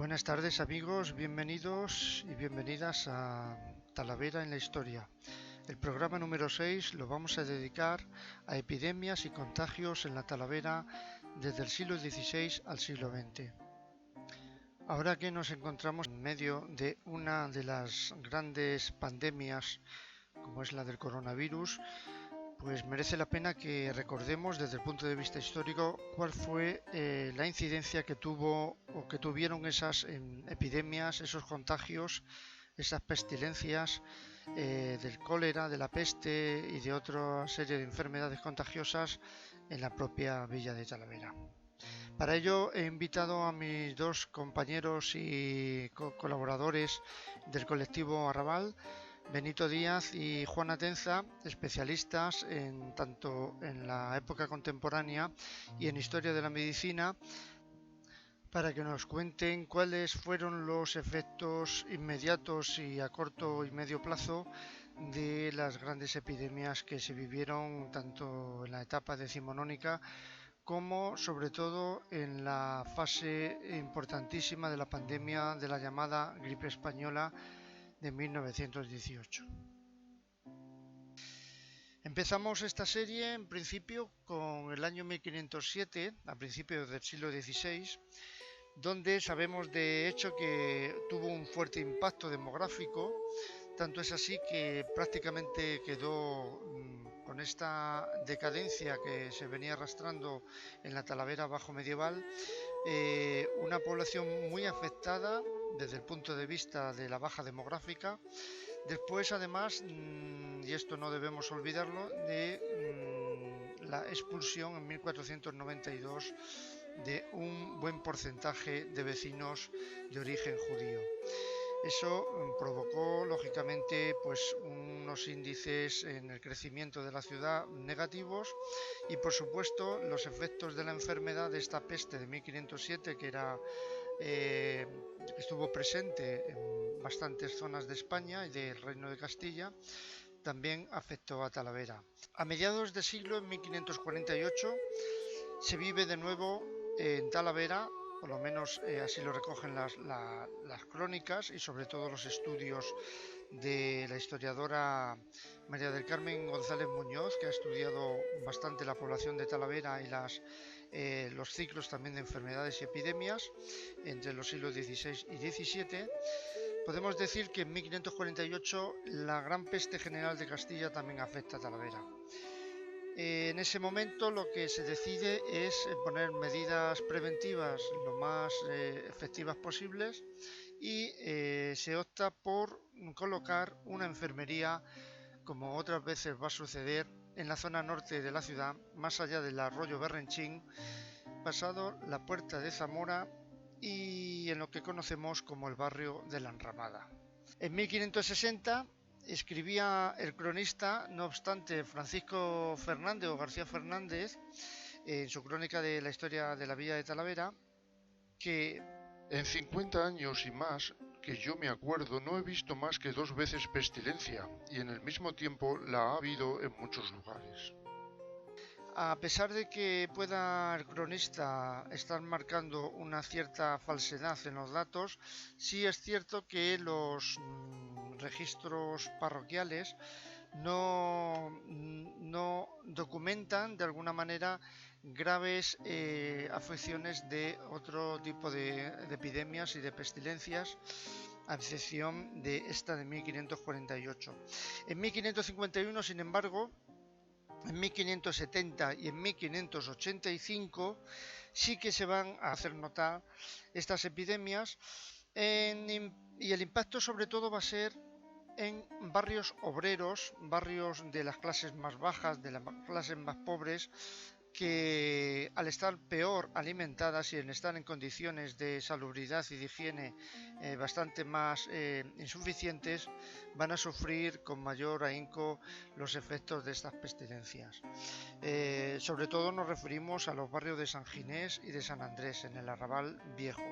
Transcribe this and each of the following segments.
Buenas tardes amigos, bienvenidos y bienvenidas a Talavera en la Historia. El programa número 6 lo vamos a dedicar a epidemias y contagios en la Talavera desde el siglo XVI al siglo XX. Ahora que nos encontramos en medio de una de las grandes pandemias como es la del coronavirus, pues merece la pena que recordemos desde el punto de vista histórico cuál fue la incidencia que tuvo o que tuvieron esas epidemias, esos contagios, esas pestilencias del cólera, de la peste y de otra serie de enfermedades contagiosas en la propia villa de Talavera. Para ello he invitado a mis dos compañeros y colaboradores del colectivo Arrabal, Benito Díaz y Juan Atenza, especialistas tanto en la época contemporánea y en historia de la medicina, para que nos cuenten cuáles fueron los efectos inmediatos y a corto y medio plazo de las grandes epidemias que se vivieron tanto en la etapa decimonónica como sobre todo en la fase importantísima de la pandemia de la llamada gripe española de 1918. Empezamos esta serie en principio con el año 1507, a principios del siglo XVI, donde sabemos de hecho que tuvo un fuerte impacto demográfico. Tanto es así que prácticamente quedó con esta decadencia que se venía arrastrando en la Talavera bajo medieval, una población muy afectada desde el punto de vista de la baja demográfica. Después, además, y esto no debemos olvidarlo, de la expulsión en 1492 de un buen porcentaje de vecinos de origen judío. Eso provocó lógicamente pues unos índices en el crecimiento de la ciudad negativos y por supuesto los efectos de la enfermedad de esta peste de 1507 que estuvo presente en bastantes zonas de España y del Reino de Castilla, también afectó a Talavera. A mediados de siglo, en 1548, se vive de nuevo en Talavera, por lo menos así lo recogen las crónicas y sobre todo los estudios de la historiadora María del Carmen González Muñoz, que ha estudiado bastante la población de Talavera y los ciclos también de enfermedades y epidemias entre los siglos XVI y XVII. Podemos decir que en 1548 la gran peste general de Castilla también afecta a Talavera. En ese momento lo que se decide es poner medidas preventivas lo más efectivas posibles y se opta por colocar una enfermería, como otras veces va a suceder, en la zona norte de la ciudad, más allá del arroyo Berrenchín, pasado la Puerta de Zamora y en lo que conocemos como el barrio de la Enramada. En 1560 escribía el cronista, no obstante, Francisco Fernández o García Fernández, en su crónica de la historia de la villa de Talavera, que en 50 años y más que yo me acuerdo no he visto más que 2 veces pestilencia y en el mismo tiempo la ha habido en muchos lugares. A pesar de que pueda el cronista estar marcando una cierta falsedad en los datos, sí es cierto que los registros parroquiales no documentan de alguna manera graves afecciones de otro tipo de epidemias y de pestilencias, a excepción de esta de 1548. En 1551, sin embargo, en 1570 y en 1585 sí que se van a hacer notar estas epidemias y el impacto sobre todo va a ser en barrios obreros, barrios de las clases más bajas, de las clases más pobres, que al estar peor alimentadas y al estar en condiciones de salubridad y de higiene bastante más insuficientes, van a sufrir con mayor ahínco los efectos de estas pestilencias. Sobre todo nos referimos a los barrios de San Ginés y de San Andrés, en el Arrabal Viejo,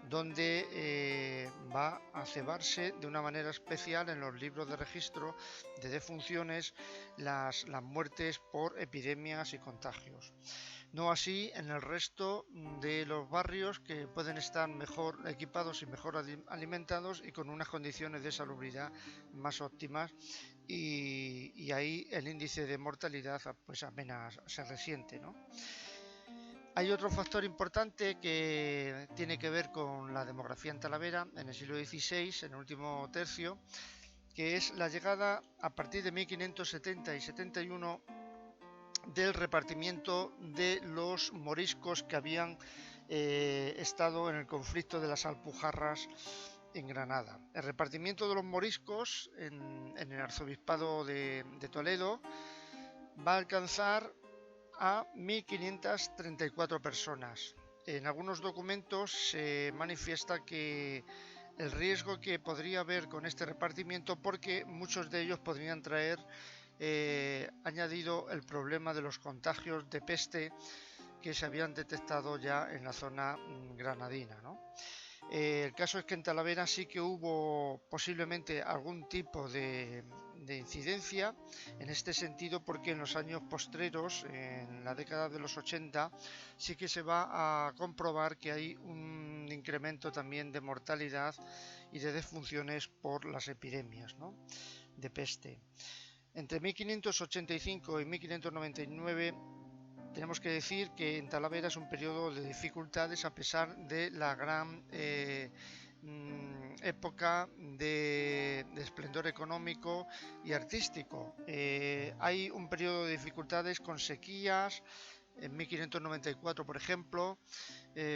donde va a cebarse de una manera especial en los libros de registro de defunciones las muertes por epidemias y contagios. No así en el resto de los barrios, que pueden estar mejor equipados y mejor alimentados y con unas condiciones de salubridad más óptimas, y ahí el índice de mortalidad pues apenas se resiente, ¿no? Hay otro factor importante que tiene que ver con la demografía en Talavera en el siglo XVI, en el último tercio, que es la llegada a partir de 1570 y 71 del repartimiento de los moriscos que habían estado en el conflicto de las Alpujarras en Granada. El repartimiento de los moriscos en el arzobispado de Toledo va a alcanzar a 1.534 personas. En algunos documentos se manifiesta que el riesgo que podría haber con este repartimiento, porque muchos de ellos podrían traer añadido el problema de los contagios de peste que se habían detectado ya en la zona granadina, ¿no? El caso es que en Talavera sí que hubo posiblemente algún tipo de incidencia en este sentido, porque en los años postreros, en la década de los 80, sí que se va a comprobar que hay un incremento también de mortalidad y de defunciones por las epidemias, ¿no?, de peste. Entre 1585 y 1599 tenemos que decir que en Talavera es un periodo de dificultades, a pesar de la gran época de esplendor económico y artístico. Hay un periodo de dificultades con sequías, en 1594 por ejemplo,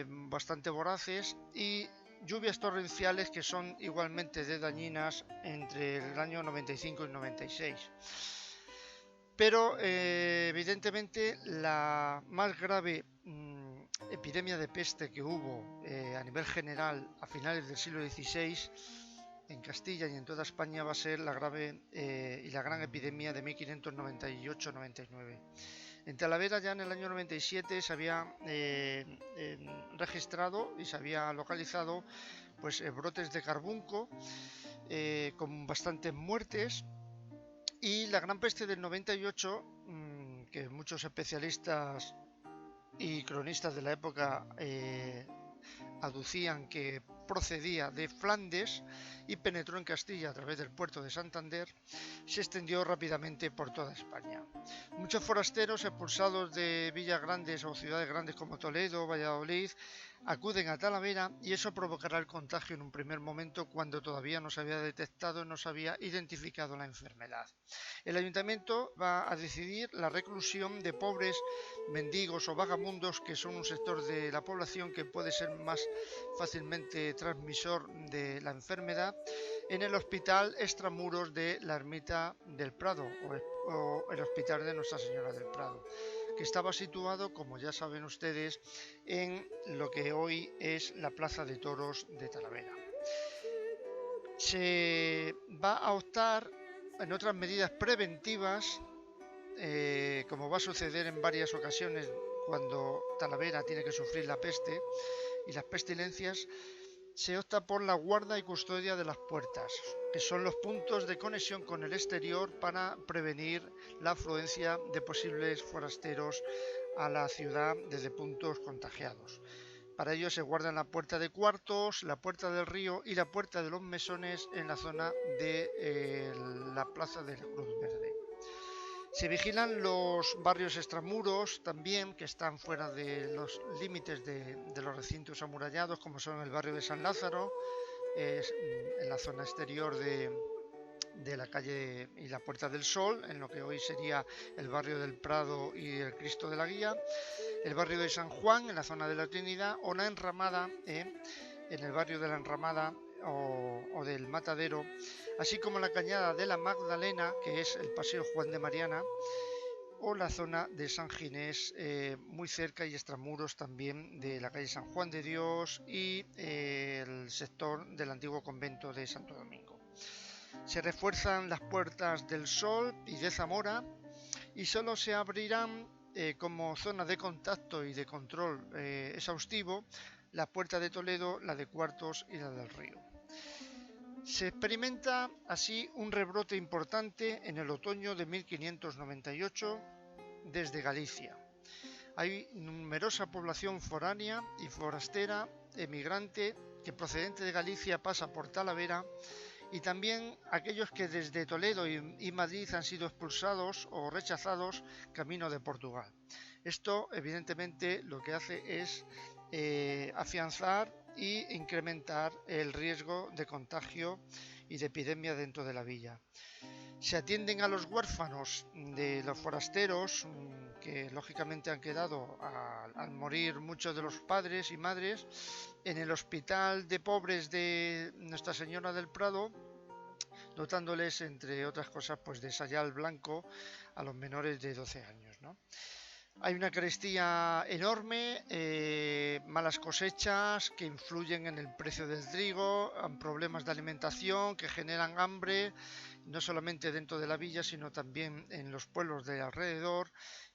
bastante voraces, y lluvias torrenciales que son igualmente de dañinas entre el año 95 y 96. Pero evidentemente la más grave epidemia de peste que hubo a nivel general a finales del siglo XVI en Castilla y en toda España va a ser la grave y la gran epidemia de 1598-99. En Talavera ya en el año 97 se había registrado y se había localizado pues brotes de carbunco con bastantes muertes. Y la gran peste del 98, que muchos especialistas y cronistas de la época aducían que procedía de Flandes y penetró en Castilla a través del puerto de Santander, se extendió rápidamente por toda España. Muchos forasteros expulsados de villas grandes o ciudades grandes como Toledo, Valladolid, acuden a Talavera, y eso provocará el contagio en un primer momento, cuando todavía no se había detectado, no se había identificado la enfermedad. El ayuntamiento va a decidir la reclusión de pobres mendigos o vagamundos, que son un sector de la población que puede ser más fácilmente transmisor de la enfermedad, en el hospital extramuros de la Ermita del Prado o el hospital de Nuestra Señora del Prado, que estaba situado, como ya saben ustedes, en lo que hoy es la Plaza de Toros de Talavera. Se va a optar en otras medidas preventivas, como va a suceder en varias ocasiones cuando Talavera tiene que sufrir la peste y las pestilencias. Se opta por la guarda y custodia de las puertas, que son los puntos de conexión con el exterior para prevenir la afluencia de posibles forasteros a la ciudad desde puntos contagiados. Para ello se guardan la puerta de Cuartos, la puerta del Río y la puerta de los Mesones en la zona de la Plaza de la Cruz Verde. Se vigilan los barrios extramuros también, que están fuera de los límites de los recintos amurallados, como son el barrio de San Lázaro, en la zona exterior de la calle y la Puerta del Sol, en lo que hoy sería el barrio del Prado y el Cristo de la Guía, el barrio de San Juan, en la zona de la Trinidad, o la Enramada, en el barrio de la Enramada o del Matadero, así como la cañada de la Magdalena, que es el Paseo Juan de Mariana, o la zona de San Ginés, muy cerca y extramuros también de la calle San Juan de Dios y el sector del antiguo convento de Santo Domingo. Se refuerzan las puertas del Sol y de Zamora, y solo se abrirán como zona de contacto y de control exhaustivo la puerta de Toledo, la de Cuartos y la del Río. Se experimenta así un rebrote importante en el otoño de 1598 desde Galicia. Hay numerosa población foránea y forastera, emigrante, que procedente de Galicia pasa por Talavera, y también aquellos que desde Toledo y Madrid han sido expulsados o rechazados camino de Portugal. Esto evidentemente lo que hace es afianzar e incrementar el riesgo de contagio y de epidemia dentro de la villa. Se atienden a los huérfanos de los forasteros que lógicamente han quedado al morir muchos de los padres y madres en el hospital de pobres de Nuestra Señora del Prado, dotándoles, entre otras cosas, pues de sayal blanco a los menores de 12 años, ¿no? Hay una carestía enorme, malas cosechas que influyen en el precio del trigo, problemas de alimentación que generan hambre, no solamente dentro de la villa, sino también en los pueblos de alrededor,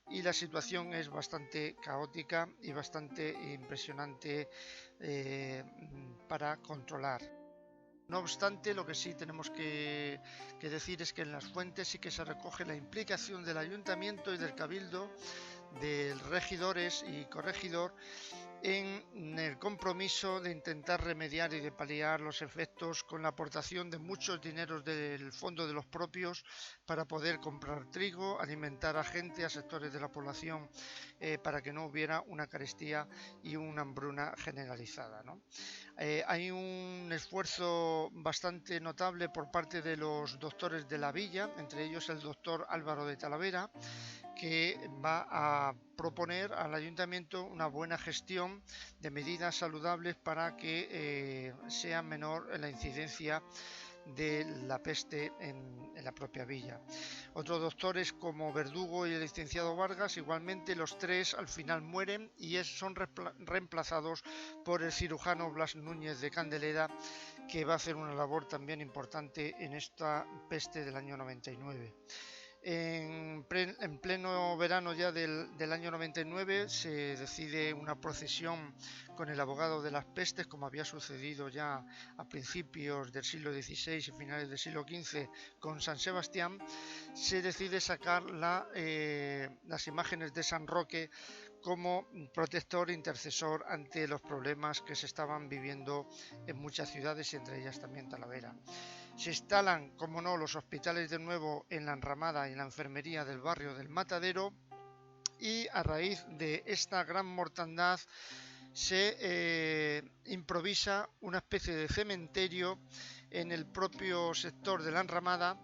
y la situación es bastante caótica y bastante impresionante para controlar. No obstante, lo que sí tenemos que decir es que en las fuentes sí que se recoge la implicación del ayuntamiento y del cabildo, de regidores y corregidor, en el compromiso de intentar remediar y de paliar los efectos con la aportación de muchos dineros del fondo de los propios para poder comprar trigo, alimentar a gente, a sectores de la población, para que no hubiera una carestía y una hambruna generalizada, ¿no? Hay un esfuerzo bastante notable por parte de los doctores de la villa, entre ellos el doctor Álvaro de Talavera, que va a proponer al ayuntamiento una buena gestión de medidas saludables para que sea menor la incidencia de la peste en la propia villa. Otros doctores como Verdugo y el licenciado Vargas, igualmente los tres al final mueren y son reemplazados por el cirujano Blas Núñez de Candeleda, que va a hacer una labor también importante en esta peste del año 99. En pleno verano ya del año 99 se decide una procesión con el abogado de las pestes, como había sucedido ya a principios del siglo XVI y finales del siglo XV con San Sebastián. Se decide sacar las imágenes de San Roque como protector e intercesor ante los problemas que se estaban viviendo en muchas ciudades y entre ellas también Talavera. Se instalan, como no, los hospitales de nuevo en la enramada y en la enfermería del barrio del Matadero, y a raíz de esta gran mortandad se improvisa una especie de cementerio en el propio sector de la enramada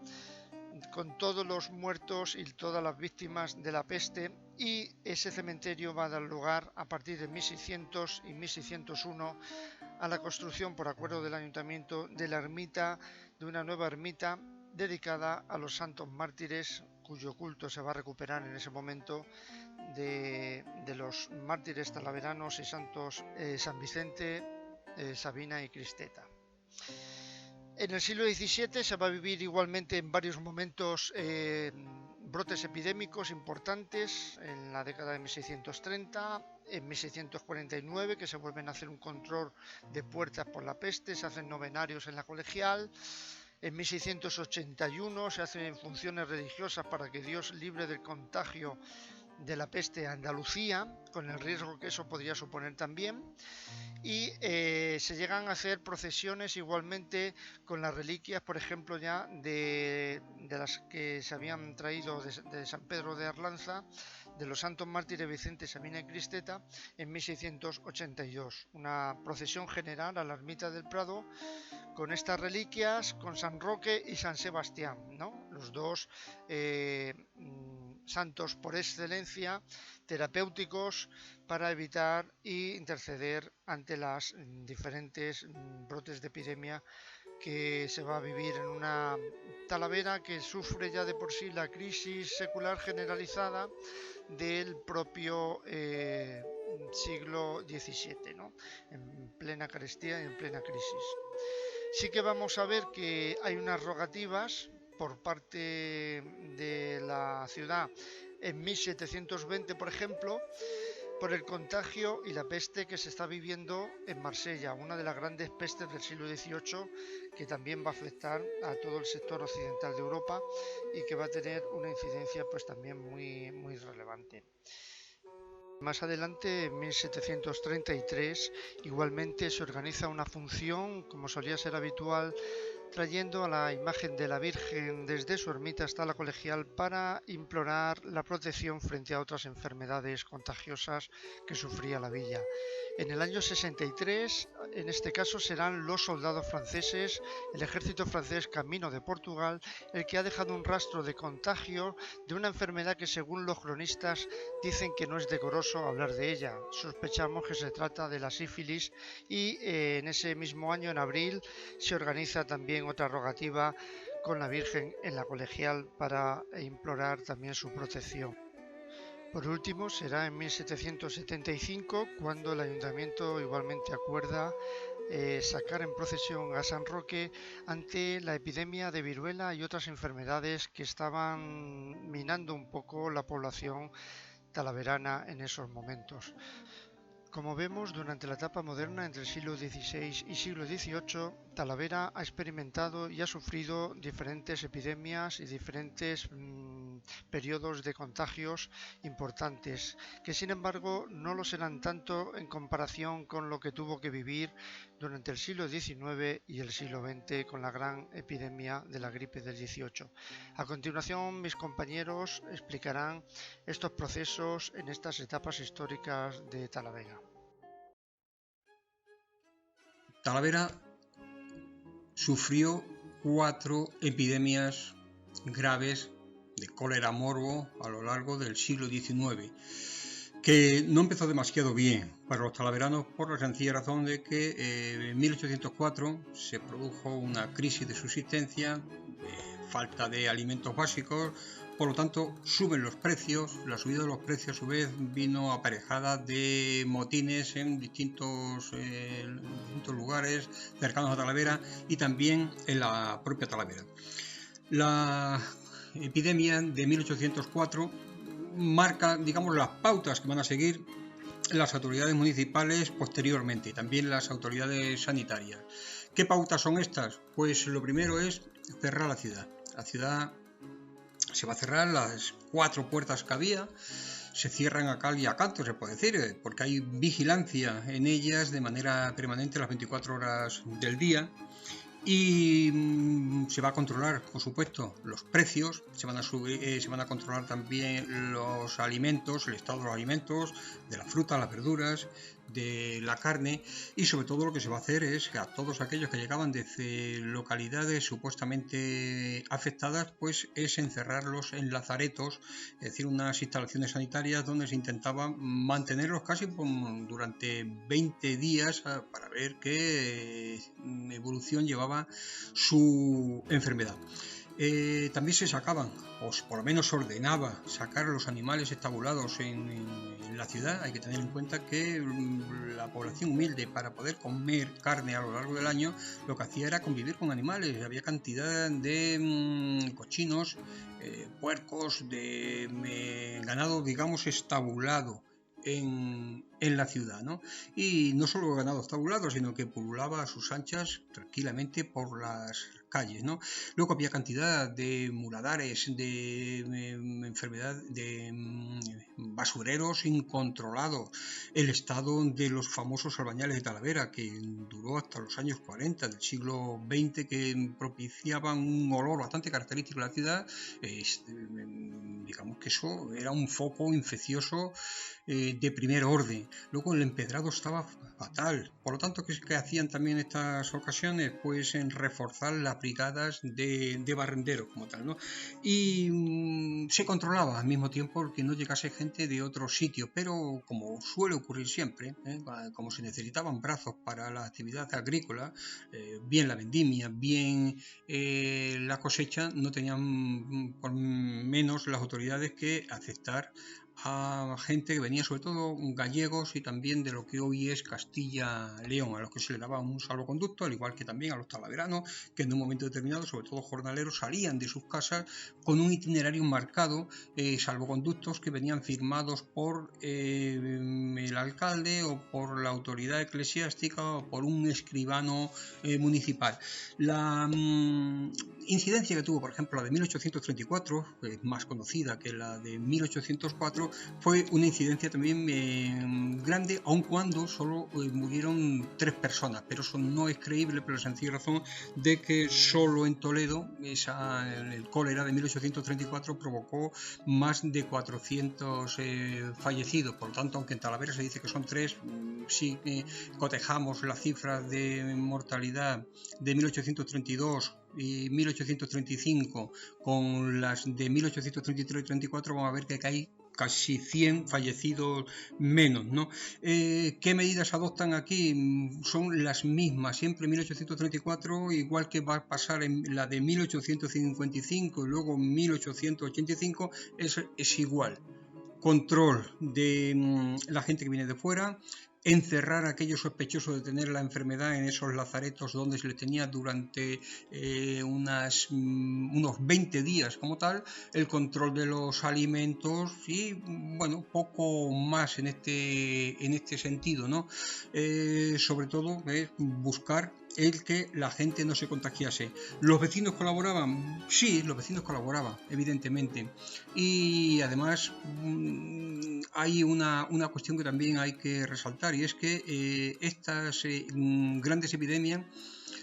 con todos los muertos y todas las víctimas de la peste, y ese cementerio va a dar lugar a partir de 1600 y 1601 a la construcción por acuerdo del ayuntamiento de la ermita, de una nueva ermita dedicada a los santos mártires, cuyo culto se va a recuperar en ese momento de los mártires talaveranos y santos San Vicente, Sabina y Cristeta. En el siglo XVII se va a vivir igualmente en varios momentos brotes epidémicos importantes. En la década de 1630, en 1649, que se vuelven a hacer un control de puertas por la peste, se hacen novenarios en la colegial. En 1681 se hacen funciones religiosas para que Dios libre del contagio de la peste a Andalucía, con el riesgo que eso podría suponer también. Y se llegan a hacer procesiones igualmente con las reliquias, por ejemplo, ya de las que se habían traído de San Pedro de Arlanza, de los santos mártires Vicente, Sabina y Cristeta, en 1682. Una procesión general a la ermita del Prado con estas reliquias, con San Roque y San Sebastián, ¿no? Los dos santos por excelencia terapéuticos para evitar e interceder ante las diferentes brotes de epidemia que se va a vivir en una Talavera que sufre ya de por sí la crisis secular generalizada del propio siglo XVII, ¿no? En plena carestía y en plena crisis. Sí que vamos a ver que hay unas rogativas por parte de la ciudad en 1720, por ejemplo, por el contagio y la peste que se está viviendo en Marsella, una de las grandes pestes del siglo XVIII, que también va a afectar a todo el sector occidental de Europa y que va a tener una incidencia pues también muy relevante. Más adelante, en 1733, igualmente se organiza una función, como solía ser habitual, trayendo a la imagen de la Virgen desde su ermita hasta la colegial para implorar la protección frente a otras enfermedades contagiosas que sufría la villa. En el año 63, en este caso, serán los soldados franceses, el ejército francés camino de Portugal, el que ha dejado un rastro de contagio de una enfermedad que, según los cronistas, dicen que no es decoroso hablar de ella. Sospechamos que se trata de la sífilis y en ese mismo año, en abril, se organiza también otra rogativa con la Virgen en la colegial para implorar también su protección. Por último, será en 1775 cuando el ayuntamiento igualmente acuerda sacar en procesión a San Roque ante la epidemia de viruela y otras enfermedades que estaban minando un poco la población talaverana en esos momentos. Como vemos, durante la etapa moderna entre el siglo XVI y siglo XVIII, Talavera ha experimentado y ha sufrido diferentes epidemias y diferentes periodos de contagios importantes, que sin embargo no lo serán tanto en comparación con lo que tuvo que vivir durante el siglo XIX y el siglo XX con la gran epidemia de la gripe del XVIII. A continuación, mis compañeros explicarán estos procesos en estas etapas históricas de Talavera. Talavera sufrió 4 epidemias graves de cólera morbo a lo largo del siglo XIX, que no empezó demasiado bien para los talaveranos por la sencilla razón de que en 1804 se produjo una crisis de subsistencia, falta de alimentos básicos. Por lo tanto, suben los precios. La subida de los precios, a su vez, vino aparejada de motines en distintos lugares cercanos a Talavera y también en la propia Talavera. La epidemia de 1804 marca, digamos, las pautas que van a seguir las autoridades municipales posteriormente y también las autoridades sanitarias. ¿Qué pautas son estas? Pues lo primero es cerrar la ciudad. La ciudad se va a cerrar, las 4 puertas que había se cierran a cal y a canto, se puede decir, porque hay vigilancia en ellas de manera permanente las 24 horas del día. Y se va a controlar, por supuesto, los precios, se van a controlar también los alimentos, el estado de los alimentos, de la fruta, las verduras, de la carne, y sobre todo lo que se va a hacer es que a todos aquellos que llegaban desde localidades supuestamente afectadas, pues es encerrarlos en lazaretos, es decir, unas instalaciones sanitarias donde se intentaba mantenerlos casi durante 20 días para ver qué evolución llevaba su enfermedad. También se sacaban, o por lo menos se ordenaba sacar los animales estabulados en la ciudad. Hay que tener en cuenta que la población humilde, para poder comer carne a lo largo del año, lo que hacía era convivir con animales. Había cantidad de cochinos, puercos, de ganado, digamos, estabulado en la ciudad, ¿no? Y no solo ganado estabulado, sino que pululaba a sus anchas tranquilamente por las calles, ¿no? Luego había cantidad de muladares, de enfermedad, de basureros incontrolados. El estado de los famosos albañales de Talavera, que duró hasta los años 40 del siglo XX, que propiciaban un olor bastante característico de la ciudad. Digamos que eso era un foco infeccioso de primer orden. Luego el empedrado estaba fatal. Por lo tanto, ¿qué hacían también en estas ocasiones? Pues en reforzar las brigadas de barrenderos como tal, ¿no? Y se controlaba al mismo tiempo que no llegase gente de otros sitios, pero como suele ocurrir siempre, como se necesitaban brazos para la actividad agrícola, bien la vendimia, bien la cosecha, no tenían por menos las autoridades que aceptar a gente que venía sobre todo gallegos y también de lo que hoy es Castilla-León, a los que se le daba un salvoconducto, al igual que también a los talaveranos, que en un momento determinado, sobre todo jornaleros, salían de sus casas con un itinerario marcado, salvoconductos que venían firmados por el alcalde o por la autoridad eclesiástica o por un escribano municipal. incidencia que tuvo, por ejemplo, la de 1834, más conocida que la de 1804, fue una incidencia también grande, aun cuando solo murieron 3 personas, pero eso no es creíble por la sencilla razón de que solo en Toledo el cólera de 1834 provocó más de 400 fallecidos. Por lo tanto, aunque en Talavera se dice que son 3, si cotejamos las cifras de mortalidad de 1832 y 1835 con las de 1833 y 34, vamos a ver que hay casi 100 fallecidos menos, ¿no? ¿Qué medidas adoptan aquí? Son las mismas, siempre en 1834, igual que va a pasar en la de 1855 y luego 1885, es igual. Control de la gente que viene de fuera, encerrar a aquellos sospechosos de tener la enfermedad en esos lazaretos donde se les tenía durante unos 20 días como tal, el control de los alimentos y bueno, poco más en este sentido, ¿no? Sobre todo buscar el que la gente no se contagiase. ¿Los vecinos colaboraban? Sí, los vecinos colaboraban, evidentemente. Y además hay una cuestión que también hay que resaltar, y es que estas grandes epidemias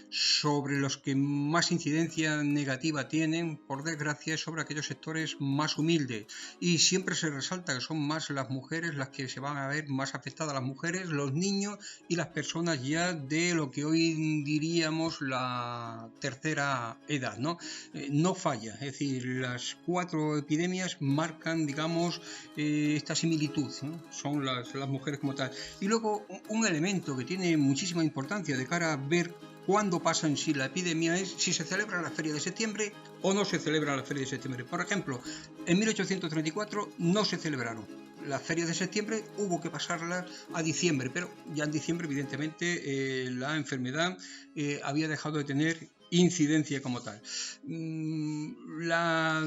sobre los que más incidencia negativa tienen, por desgracia, es sobre aquellos sectores más humildes, y siempre se resalta que son más las mujeres las que se van a ver más afectadas, las mujeres, los niños y las personas ya de lo que hoy diríamos la tercera edad, ¿no? No falla, es decir, las 4 epidemias marcan, digamos, esta similitud, ¿no? Son las mujeres como tal. Y luego un elemento que tiene muchísima importancia de cara a ver cuándo pasa en sí la epidemia es si se celebra la Feria de Septiembre o no se celebra la Feria de Septiembre. Por ejemplo, en 1834 no se celebraron las ferias de septiembre, hubo que pasarlas a diciembre, pero ya en diciembre evidentemente la enfermedad había dejado de tener incidencia como tal. La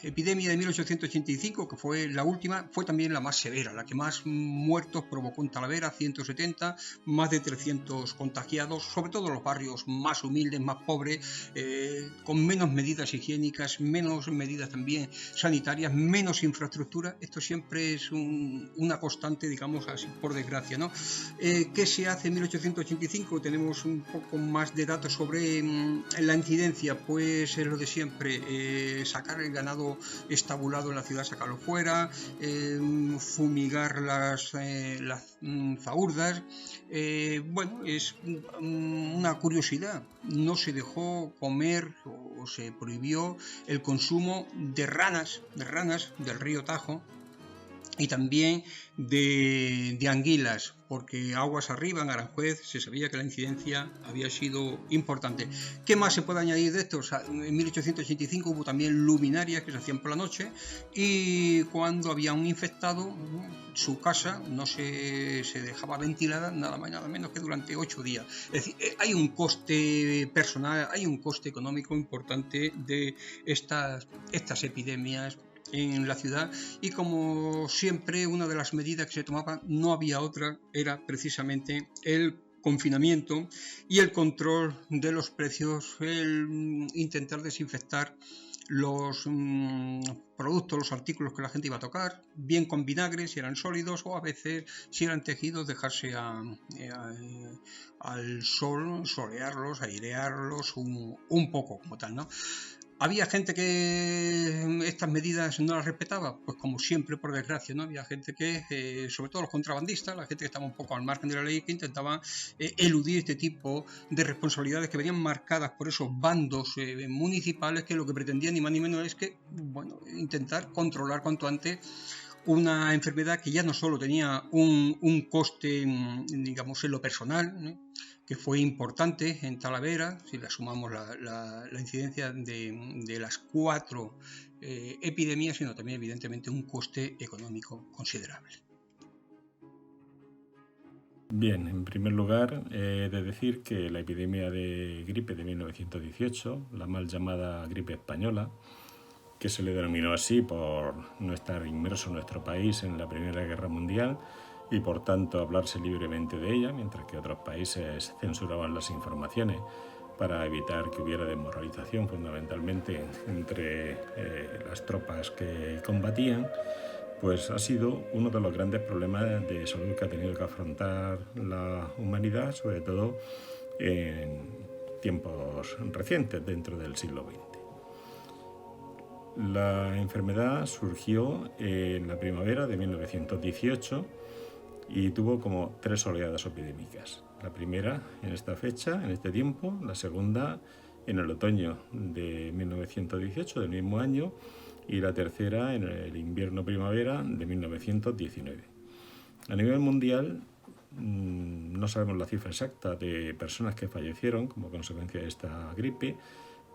epidemia de 1885, que fue la última, fue también la más severa, la que más muertos provocó en Talavera, 170, más de 300 contagiados, sobre todo en los barrios más humildes, más pobres, con menos medidas higiénicas, menos medidas también sanitarias, menos infraestructura. Esto siempre es una constante, digamos así, por desgracia, ¿no? ¿Qué se hace en 1885? Tenemos un poco más de datos sobre la incidencia, pues es lo de siempre, sacar el ganado estabulado en la ciudad, sacarlo fuera, fumigar las zahurdas. Bueno, es una curiosidad, no se dejó comer o se prohibió el consumo de ranas del río Tajo y también de anguilas, porque aguas arriba en Aranjuez se sabía que la incidencia había sido importante. ¿Qué más se puede añadir de esto? O sea, en 1885 hubo también luminarias que se hacían por la noche, y cuando había un infectado, su casa no se dejaba ventilada nada más nada menos que durante 8 días. Es decir, hay un coste personal, hay un coste económico importante de estas epidemias en la ciudad, y como siempre una de las medidas que se tomaban, no había otra, era precisamente el confinamiento y el control de los precios, el intentar desinfectar los productos, los artículos que la gente iba a tocar, bien con vinagre si eran sólidos, o a veces si eran tejidos dejarse al sol, solearlos, airearlos un poco como tal, ¿no? ¿Había gente que estas medidas no las respetaba? Pues como siempre, por desgracia, ¿no? Había gente que, sobre todo los contrabandistas, la gente que estaba un poco al margen de la ley, que intentaba eludir este tipo de responsabilidades que venían marcadas por esos bandos municipales, que lo que pretendían ni más ni menos es que, bueno, intentar controlar cuanto antes una enfermedad que ya no solo tenía un coste, digamos, en lo personal, ¿no?, que fue importante en Talavera, si le sumamos la incidencia de las 4 epidemias, sino también evidentemente un coste económico considerable. Bien, en primer lugar, he de decir que la epidemia de gripe de 1918, la mal llamada gripe española, que se le denominó así por no estar inmerso nuestro país en la Primera Guerra Mundial y por tanto hablarse libremente de ella, mientras que otros países censuraban las informaciones, para evitar que hubiera desmoralización fundamentalmente entre las tropas que combatían, pues ha sido uno de los grandes problemas de salud que ha tenido que afrontar la humanidad, sobre todo en tiempos recientes dentro del siglo XX. La enfermedad surgió en la primavera de 1918 y tuvo como 3 oleadas epidémicas. La primera en esta fecha, en este tiempo, la segunda en el otoño de 1918, del mismo año, y la tercera en el invierno-primavera de 1919. A nivel mundial no sabemos la cifra exacta de personas que fallecieron como consecuencia de esta gripe,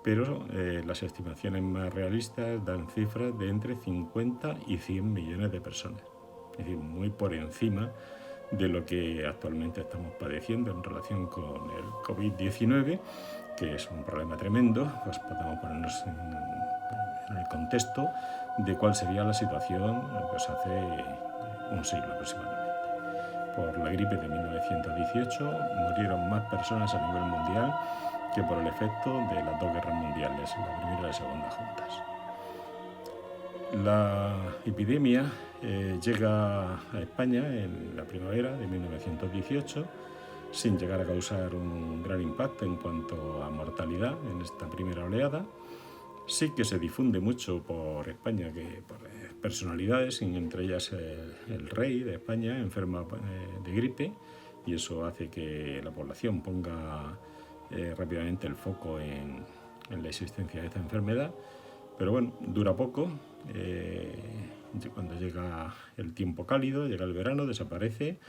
pero las estimaciones más realistas dan cifras de entre 50 y 100 millones de personas. Es decir, muy por encima de lo que actualmente estamos padeciendo en relación con el COVID-19, que es un problema tremendo. Pues podemos ponernos en el contexto de cuál sería la situación pues hace un siglo aproximadamente. Por la gripe de 1918 murieron más personas a nivel mundial que por el efecto de las 2 guerras mundiales, la primera y la segunda juntas. La epidemia llega a España en la primavera de 1918 sin llegar a causar un gran impacto en cuanto a mortalidad en esta primera oleada. Sí que se difunde mucho por España, que por personalidades, entre ellas el rey de España, enferma de gripe, y eso hace que la población ponga rápidamente el foco en la existencia de esta enfermedad. Pero bueno, dura poco. Cuando llega el tiempo cálido, llega el verano, desaparece,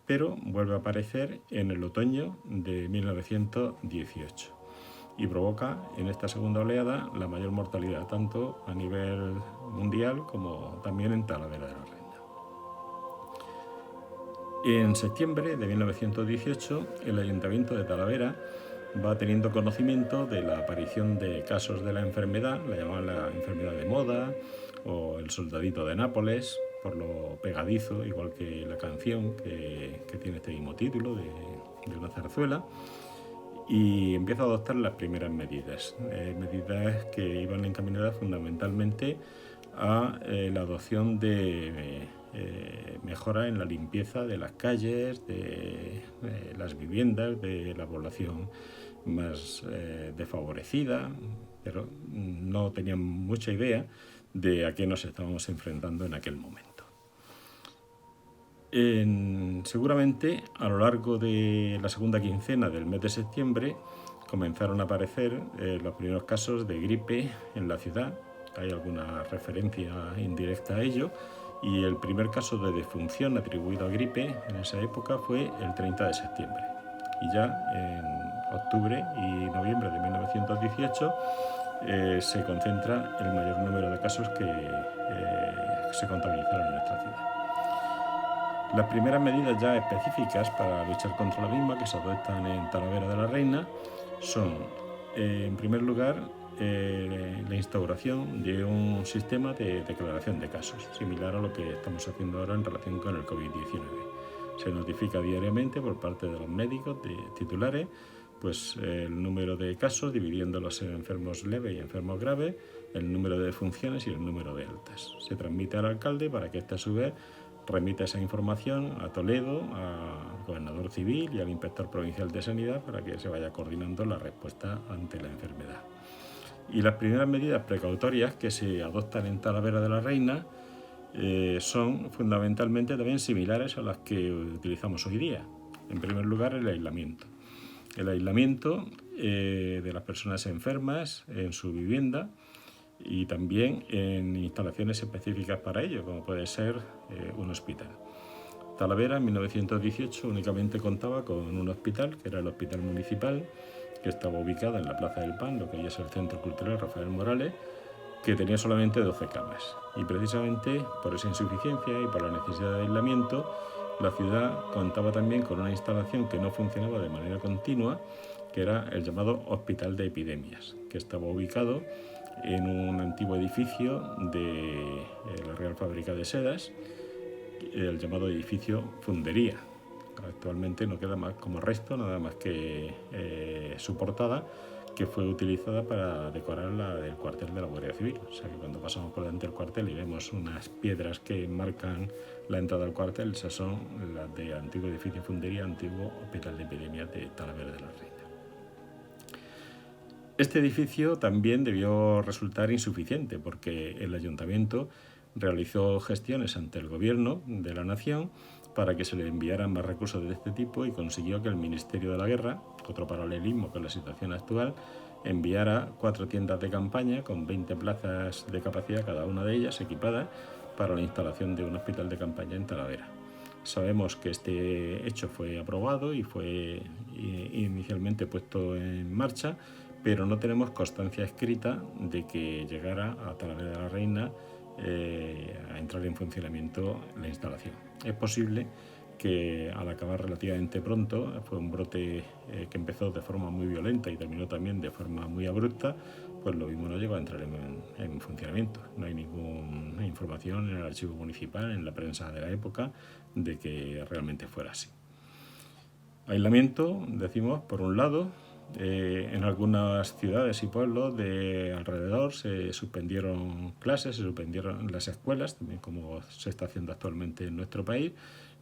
pero vuelve a aparecer en el otoño de 1918 y provoca en esta segunda oleada la mayor mortalidad, tanto a nivel mundial como también en Talavera de la Reina. En septiembre de 1918, el Ayuntamiento de Talavera va teniendo conocimiento de la aparición de casos de la enfermedad, la llamaban la enfermedad de moda o el soldadito de Nápoles, por lo pegadizo, igual que la canción que tiene este mismo título de una zarzuela, y empieza a adoptar las primeras medidas, medidas que iban encaminadas fundamentalmente a la adopción de mejora en la limpieza de las calles, de las viviendas, de la población más desfavorecida, pero no tenían mucha idea de a qué nos estábamos enfrentando en aquel momento. Seguramente a lo largo de la segunda quincena del mes de septiembre comenzaron a aparecer los primeros casos de gripe en la ciudad. Hay alguna referencia indirecta a ello, y el primer caso de defunción atribuido a gripe en esa época fue el 30 de septiembre. Y ya en octubre y noviembre de 1918 se concentra el mayor número de casos que se contabilizaron en nuestra ciudad. Las primeras medidas ya específicas para luchar contra la misma que se adoptan en Talavera de la Reina son, en primer lugar, la instauración de un sistema de declaración de casos, similar a lo que estamos haciendo ahora en relación con el COVID-19. Se notifica diariamente por parte de los médicos titulares pues el número de casos, dividiéndolos en enfermos leves y enfermos graves, el número de defunciones y el número de altas. Se transmite al alcalde para que éste a su vez remita esa información a Toledo, al gobernador civil y al inspector provincial de sanidad para que se vaya coordinando la respuesta ante la enfermedad. Y las primeras medidas precautorias que se adoptan en Talavera de la Reina son fundamentalmente también similares a las que utilizamos hoy día. En primer lugar, el aislamiento. El aislamiento de las personas enfermas en su vivienda y también en instalaciones específicas para ello, como puede ser un hospital. Talavera en 1918 únicamente contaba con un hospital, que era el Hospital Municipal, que estaba ubicado en la Plaza del Pan, lo que hoy es el Centro Cultural Rafael Morales, que tenía solamente 12 camas. Y precisamente por esa insuficiencia y por la necesidad de aislamiento, la ciudad contaba también con una instalación que no funcionaba de manera continua, que era el llamado Hospital de Epidemias, que estaba ubicado en un antiguo edificio de la Real Fábrica de Sedas, el llamado edificio Fundería, Actualmente no queda más como resto, nada más que su portada, que fue utilizada para decorar la del cuartel de la Guardia Civil. O sea que cuando pasamos por delante del cuartel y vemos unas piedras que marcan la entrada al cuartel, esas son las de antiguo edificio fundería, antiguo hospital de epidemias de Talavera de la Reina. Este edificio también debió resultar insuficiente porque el ayuntamiento realizó gestiones ante el gobierno de la nación para que se le enviaran más recursos de este tipo y consiguió que el Ministerio de la Guerra, otro paralelismo con la situación actual, enviara 4 tiendas de campaña con 20 plazas de capacidad cada una de ellas equipadas para la instalación de un hospital de campaña en Talavera. Sabemos que este hecho fue aprobado y fue inicialmente puesto en marcha, pero no tenemos constancia escrita de que llegara a Talavera de la Reina a entrar en funcionamiento la instalación. Es posible que al acabar relativamente pronto, fue un brote que empezó de forma muy violenta y terminó también de forma muy abrupta, pues lo mismo no llegó a entrar en funcionamiento. No hay ninguna información en el archivo municipal, en la prensa de la época, de que realmente fuera así. Aislamiento, decimos, por un lado. En algunas ciudades y pueblos de alrededor se suspendieron clases, se suspendieron las escuelas, también como se está haciendo actualmente en nuestro país.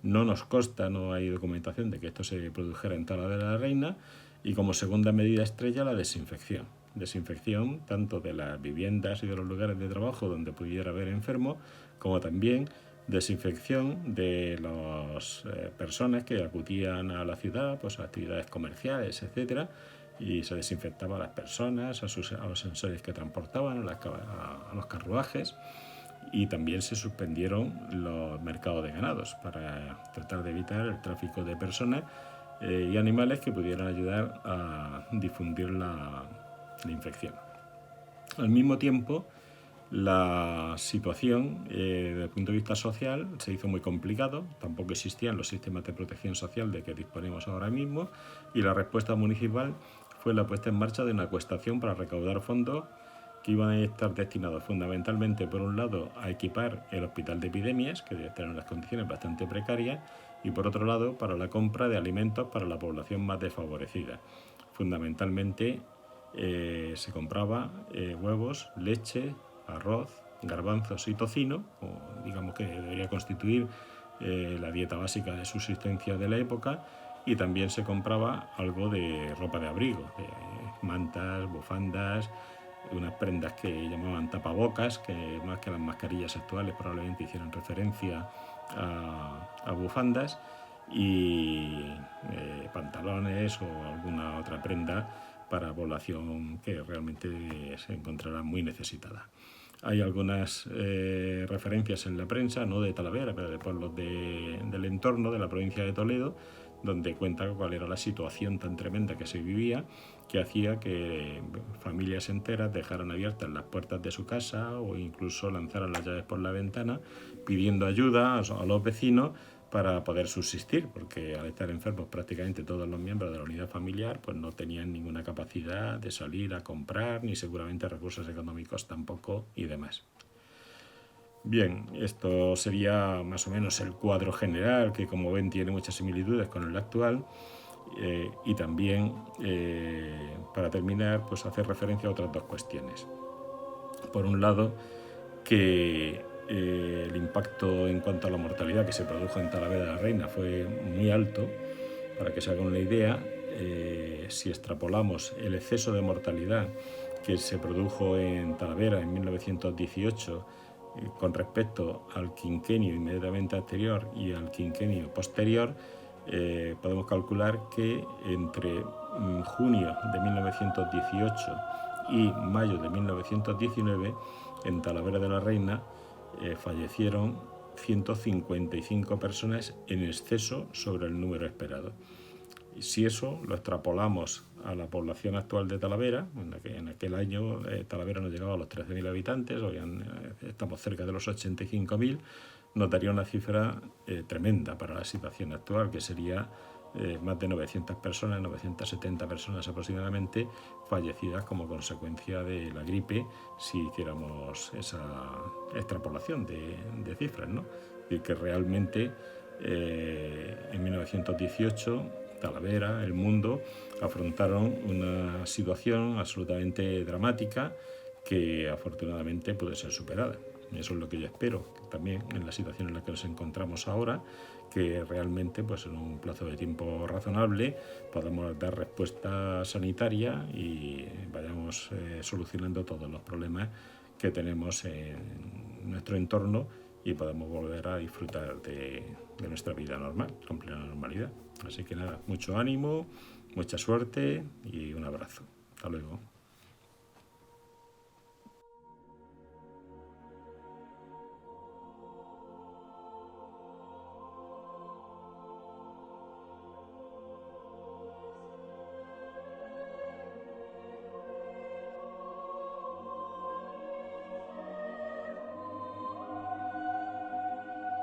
No nos consta, no hay documentación de que esto se produjera en Talavera de la Reina. Y como segunda medida estrella, la desinfección. Desinfección tanto de las viviendas y de los lugares de trabajo donde pudiera haber enfermos, como también desinfección de las personas que acudían a la ciudad, pues a actividades comerciales, etcétera, y se desinfectaba a las personas, a los sensores que transportaban, a los carruajes, y también se suspendieron los mercados de ganados para tratar de evitar el tráfico de personas y animales que pudieran ayudar a difundir la infección. Al mismo tiempo, la situación desde el punto de vista social se hizo muy complicado, tampoco existían los sistemas de protección social de que disponemos ahora mismo, y la respuesta municipal fue la puesta en marcha de una acuestación para recaudar fondos que iban a estar destinados fundamentalmente, por un lado, a equipar el hospital de epidemias, que debe estar en unas condiciones bastante precarias, y por otro lado, para la compra de alimentos para la población más desfavorecida. Fundamentalmente se compraba huevos, leche, arroz, garbanzos y tocino, o digamos que debería constituir la dieta básica de subsistencia de la época, y también se compraba algo de ropa de abrigo, mantas, bufandas, unas prendas que llamaban tapabocas, que más que las mascarillas actuales probablemente hicieran referencia a bufandas, y pantalones o alguna otra prenda para población que realmente se encontrará muy necesitada. Hay algunas referencias en la prensa, no de Talavera, pero de pueblos del entorno de la provincia de Toledo, donde cuenta cuál era la situación tan tremenda que se vivía, que hacía que familias enteras dejaran abiertas las puertas de su casa o incluso lanzaran las llaves por la ventana pidiendo ayuda a los vecinos para poder subsistir, porque al estar enfermos prácticamente todos los miembros de la unidad familiar pues no tenían ninguna capacidad de salir a comprar, ni seguramente recursos económicos tampoco y demás. Bien, esto sería más o menos el cuadro general, que como ven tiene muchas similitudes con el actual, y también, para terminar, pues hacer referencia a otras dos cuestiones. Por un lado, que el impacto en cuanto a la mortalidad que se produjo en Talavera de la Reina fue muy alto. Para que se hagan una idea, si extrapolamos el exceso de mortalidad que se produjo en Talavera en 1918 con respecto al quinquenio inmediatamente anterior y al quinquenio posterior, podemos calcular que entre junio de 1918 y mayo de 1919 en Talavera de la Reina fallecieron 155 personas en exceso sobre el número esperado. Y si eso lo extrapolamos a la población actual de Talavera, en aquel año Talavera no llegaba a los 13.000 habitantes, hoy estamos cerca de los 85.000, nos daría una cifra tremenda para la situación actual, que sería más de 900 personas, 970 personas aproximadamente, fallecidas como consecuencia de la gripe, si hiciéramos esa extrapolación de cifras, ¿no? Y que realmente en 1918, Talavera, el mundo, afrontaron una situación absolutamente dramática que afortunadamente puede ser superada. Eso es lo que yo espero también en la situación en la que nos encontramos ahora, que realmente pues en un plazo de tiempo razonable podamos dar respuesta sanitaria y vayamos solucionando todos los problemas que tenemos en nuestro entorno y podamos volver a disfrutar de nuestra vida normal, con plena normalidad. Así que nada, mucho ánimo, mucha suerte y un abrazo. Hasta luego.